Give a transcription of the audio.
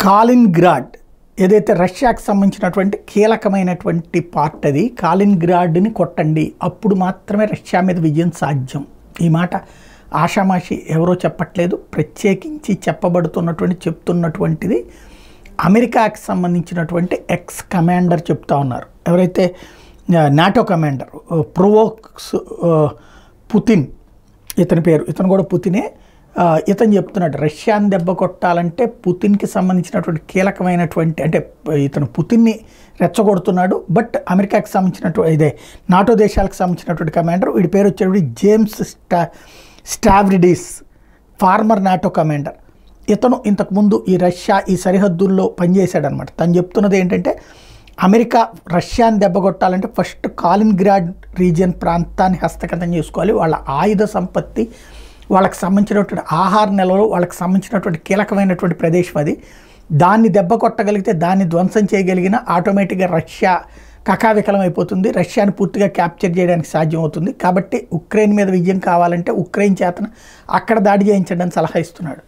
కాలిన్గ్రాడ్ ఏదైతే రష్యాకి సంబంధించినటువంటి కీలకమైనటువంటి పార్ట్, అది కాలిన్గ్రాడ్ని కొట్టండి, అప్పుడు మాత్రమే రష్యా మీద విజయం సాధ్యం. ఈ మాట ఆషామాషి ఎవరో చెప్పట్లేదు, ప్రత్యేకించి చెప్తున్నటువంటిది అమెరికాకి సంబంధించినటువంటి ఎక్స్ కమాండర్ చెప్తా ఉన్నారు. ఎవరైతే నాటో కమాండర్ ప్రొవోక్స్ పుతిన్, ఇతని పేరు, ఇతను కూడా పుతినే. ఇతను చెప్తున్నాడు రష్యాని దెబ్బ కొట్టాలంటే పుతిన్కి సంబంధించినటువంటి కీలకమైనటువంటి, అంటే ఇతను పుతిన్ని రెచ్చగొడుతున్నాడు. బట్ అమెరికాకి సంబంధించినటువంటి ఇదే నాటో దేశాలకు సంబంధించినటువంటి కమాండర్, వీడి పేరు వచ్చేటువంటి జేమ్స్ స్టావ్రిడిస్, ఫార్మర్ నాటో కమాండర్. ఇతను ఇంతకుముందు ఈ రష్యా ఈ సరిహద్దుల్లో పనిచేశాడనమాట. తను చెప్తున్నది ఏంటంటే అమెరికా రష్యాని దెబ్బ కొట్టాలంటే ఫస్ట్ కాలిన్గ్రాడ్ రీజియన్ ప్రాంతాన్ని హస్తగతం చేసుకోవాలి. వాళ్ళ ఆయుధ సంపత్తి, వాళ్ళకి సంబంధించినటువంటి ఆహార నిల్వలు, వాళ్ళకి సంబంధించినటువంటి కీలకమైనటువంటి ప్రదేశం అది. దాన్ని దెబ్బ కొట్టగలిగితే, దాన్ని ధ్వంసం చేయగలిగిన ఆటోమేటిక్గా రష్యా కకావికలం అయిపోతుంది, రష్యాని పూర్తిగా క్యాప్చర్ చేయడానికి సాధ్యం అవుతుంది. కాబట్టి ఉక్రెయిన్ మీద విజయం కావాలంటే ఉక్రెయిన్ చేతన అక్కడ దాడి చేయించడానికి సలహా ఇస్తున్నాడు.